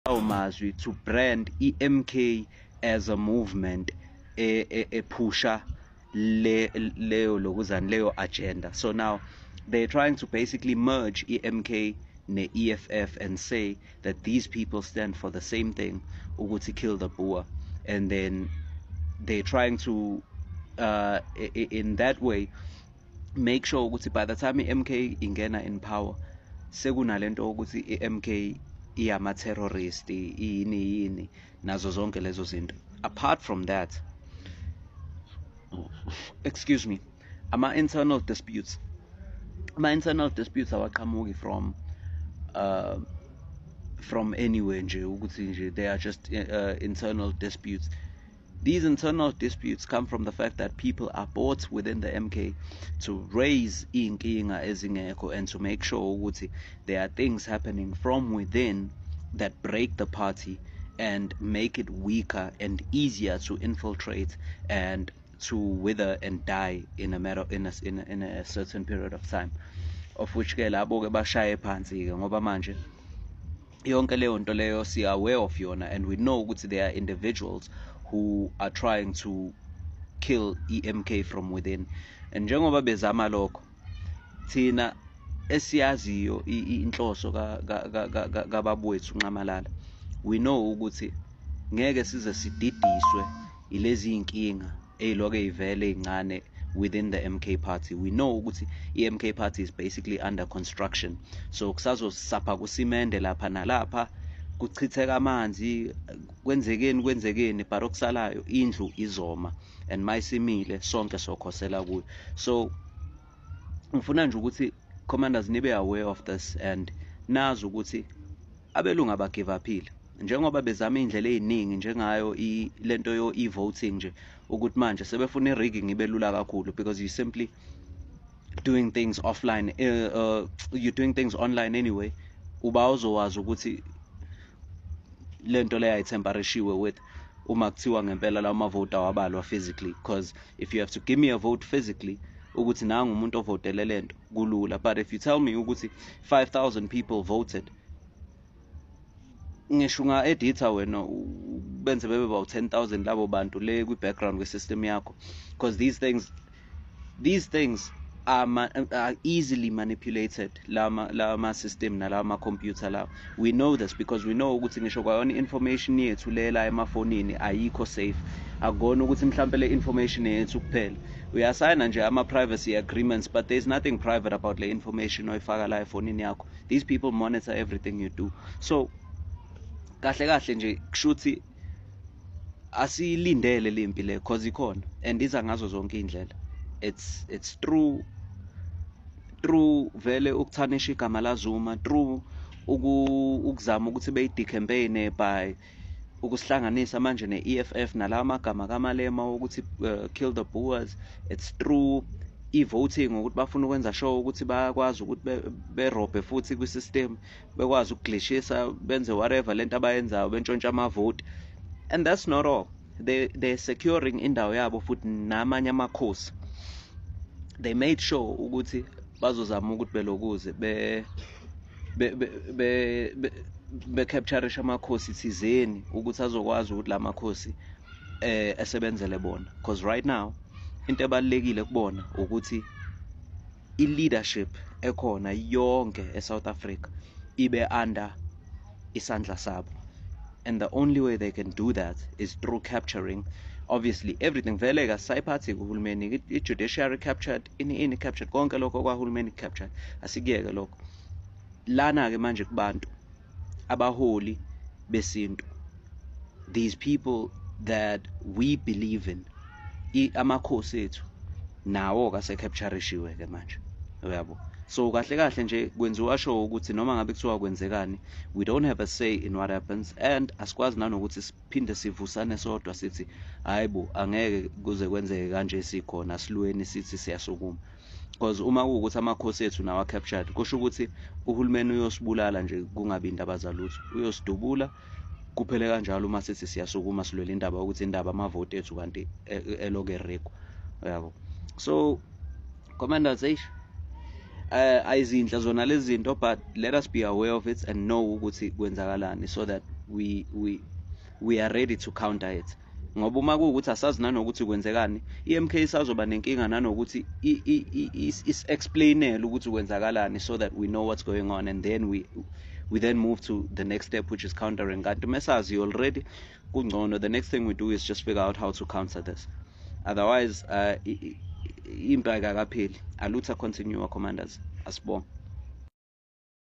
mazwi to brand MK as a movement pusha leyo agenda. So now they're trying to basically merge MK ne EFF and say that these people stand for the same thing, ukuthi kill the Boer, and then they're trying to in that way make sure ukuthi by the time MK ingena in power sekunalento ukuthi MK iyama-terrorist yini nazo zonke lezo zinto. Apart from that, excuse me, ama-internal disputes awaqhamuki from anywhere nje ukuthi nje they are just internal disputes. These internal disputes come from the fact that people are bought within the MK to raise inkinga ezingekho and to make sure ukuthi there are things happening from within that break the party and make it weaker and easier to infiltrate and to wither and die in a certain period of time, of which ke labo ke bashaye phansi ke ngoba manje yonke leyo nto leyo si aware of yona, and we know ukuthi there are individuals who are trying to kill EMK from within. And njengoba bezama lokho, thina esiyaziyo inhloso kababwethu uNxamalala, we know ukuthi ngeke size sididiswe ilezi inkinga eziloke ivele incane within the MK party. We know ukuthi MK party is basically under construction, so kusazosapha kusimende lapha nalapha, kuchitheka amanzi, kwenzekeni, but okusalayo indlu izoma, and mayisimile sonke sokhosela kuyo. So ngifuna nje ukuthi commanders nibe aware of this, and nazi ukuthi abelungu abagive uphile njengoba bezama indlela eziningi njengayo lento yo e-voting nje, ukuthi manje sebefuna i-rigging ibe lula kakhulu, because you simply doing things offline, you're doing things online anyway. Uba uzowazi ukuthi lento le ayitemperishiwe with uma kuthiwa ngempela lawo mavota wabalwa physically, because if you have to give me a vote physically ukuthi nangu umuntu ovotele lento kulula, but if you tell me ukuthi 5,000 people voted, ngisho unga-editha wena benze bebe about 10,000 labo bantu le kwi-background kwe-system yakho, because these things are easily manipulated, lama system nalama computer lawo. We know this because we know ukuthi ngisho kwayona information yethu lela emafonini ayikho safe. Akukona ukuthi mhlambe le information yethu kuphela uyasayina nje ama-privacy agreements, but there's nothing private about le information oyifaka la efonini yakho. These people monitor everything you do. So kahle nje kushuthi asilindele lempi le, cause ikhona and iza ngazo zonke indlela. It's through vele ukuthanisha igama la Zuma, through ukuzama ukuthi beyi-decampaign by ukusihlanganisa manje ne-EFF nalawa magama kaMalema ukuthi kill the Boers. It's through i-voting ukuthi bafuna ukwenza sure ukuthi bayakwazi ukuthi berobhe futhi kwi-system, bekwazi ukuglishisa, benze whatever lento abayenzayo, bentshontsha amavote. And that's not all. They're securing indawo yabo futhi namanye amakhosi. They made sure ukuthi bazozama ukuthi belokuze captureisha amakhosi thizeni ukuthi azokwazi ukuthi la makhosi esebenzele bona, because right now into ebalekile kubona ukuthi i-leadership ekhona yonke eSouth Africa ibe under isandla sabo, and the only way they can do that is through capturing obviously everything. Vele kasayiphathi kuhulumeni, i-judiciary captured, ini captured, konke lokho kwahulumeni captured, asikuyeke lokho. Lana ke manje kubantu abaholi besintu, these people that we believe in, amakhosi ethu nawo kase-capturishiwe ke manje, uyabo. So kahle nje kwenziwa sure ukuthi noma ngabe kuthiwa kwenzekani, we don't have a say in what happens, and asikwazi nanokuthi siphinde sivusane sodwa sithi hayibo angeke kuze kwenzeke kanje sikhona silweni sithi siyasukuma. Because uma kuwukuthi amakhosi ethu nawa captured, kusho ukuthi uhulumeni uyosibulala nje kungabi indaba zalutho, uyosidubula kuphele kanjalo uma sithi siyasukuma silwela indaba ukuthi indaba amavote ethu kanti eloke rekho, yabo. So commanders, ayizinhle zona lezi zinto, but let us be aware of it and know ukuthi kwenzakalani, so that we are ready to counter it. Ngoba uma kuwukuthi asazi nanokuthi kwenzekani, i-MK isazoba nenkinga nanokuthi is-explainele ukuthi kwenzakalani, so that we know what's going on, and then we then move to the next step, which is countering. Kanti mesazi already kungcono, the next thing we do is just figure out how to counter this. Otherwise impi akakapheli. Alutha continue, commanders. Asibonge.